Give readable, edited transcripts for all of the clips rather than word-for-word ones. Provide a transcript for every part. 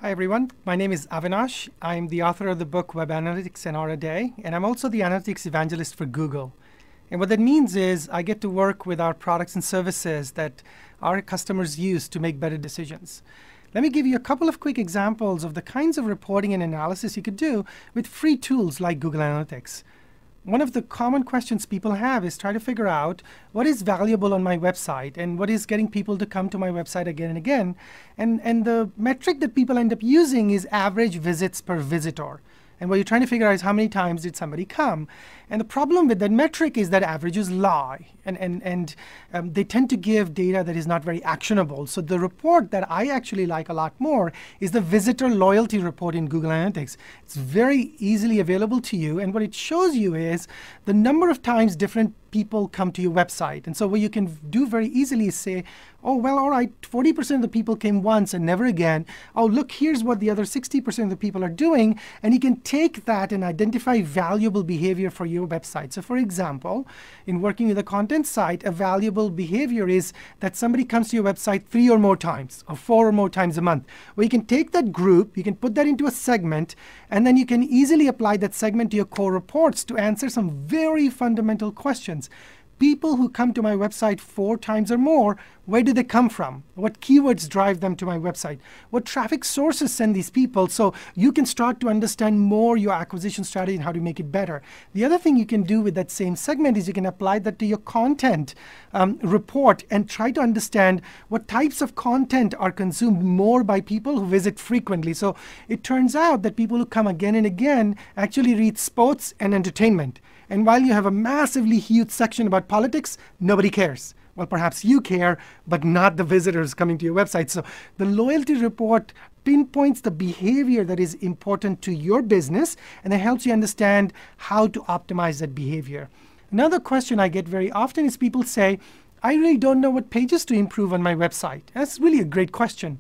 Hi everyone, my name is Avinash. I'm the author of the book Web Analytics an Hour a Day, and I'm also the analytics evangelist for Google. And what that means is I get to work with our products and services that our customers use to make better decisions. Let me give you a couple of quick examples of the kinds of reporting and analysis you could do with free tools like Google Analytics. One of the common questions people have is try to figure out what is valuable on my website and what is getting people to come to my website again and again. And the metric that people end up using is average visits per visitor. And what you're trying to figure out is how many times did somebody come. And the problem with that metric is that averages lie. And they tend to give data that is not very actionable. So the report that I actually like a lot more is the visitor loyalty report in Google Analytics. It's very easily available to you. And what it shows you is the number of times different people come to your website. And so what you can do very easily is say, oh, well, all right, 40% of the people came once and never again. Oh, look, here's what the other 60% of the people are doing. And you can take that and identify valuable behavior for your website. So for example, in working with a content site, a valuable behavior is that somebody comes to your website 3 or more times or 4 or more times a month. Well, you can take that group, you can put that into a segment, and then you can easily apply that segment to your core reports to answer some very fundamental questions. People who come to my website 4 times or more, where do they come from? What keywords drive them to my website? What traffic sources send these people? So you can start to understand more your acquisition strategy and how to make it better. The other thing you can do with that same segment is you can apply that to your content report and try to understand what types of content are consumed more by people who visit frequently. So it turns out that people who come again and again actually read sports and entertainment. And while you have a massively huge section about politics, nobody cares. Well, perhaps you care, but not the visitors coming to your website. So the loyalty report pinpoints the behavior that is important to your business, and it helps you understand how to optimize that behavior. Another question I get very often is people say, I really don't know what pages to improve on my website. That's really a great question.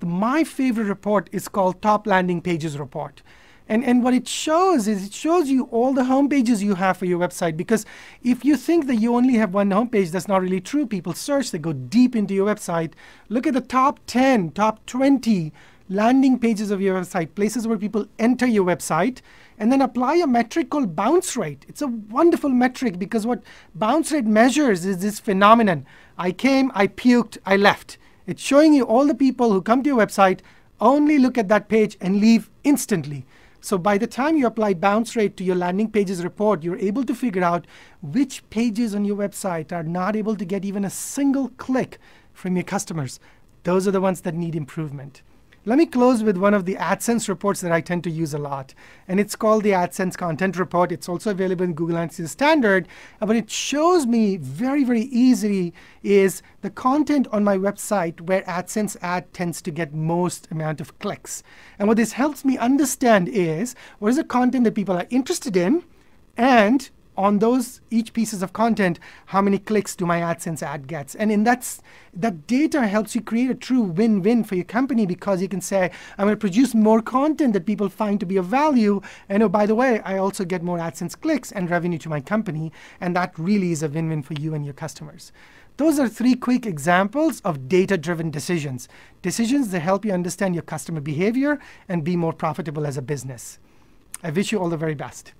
My favorite report is called Top Landing Pages Report. And what it shows is it shows you all the home pages you have for your website. Because if you think that you only have one home page, that's not really true. People search, they go deep into your website. Look at the top 10, top 20 landing pages of your website, places where people enter your website, and then apply a metric called bounce rate. It's a wonderful metric because what bounce rate measures is this phenomenon. I came, I puked, I left. It's showing you all the people who come to your website, only look at that page and leave instantly. So by the time you apply bounce rate to your landing pages report, you're able to figure out which pages on your website are not able to get even a single click from your customers. Those are the ones that need improvement. Let me close with one of the AdSense reports that I tend to use a lot. And it's called the AdSense Content Report. It's also available in Google Analytics Standard. But it shows me very, very easily is the content on my website where AdSense ad tends to get most amount of clicks. And what this helps me understand is what is the content that people are interested in, and on those each pieces of content, how many clicks do my AdSense ad gets? And in that data helps you create a true win-win for your company, because you can say, I'm going to produce more content that people find to be of value. And oh, by the way, I also get more AdSense clicks and revenue to my company. And that really is a win-win for you and your customers. Those are 3 quick examples of data-driven decisions. Decisions that help you understand your customer behavior and be more profitable as a business. I wish you all the very best.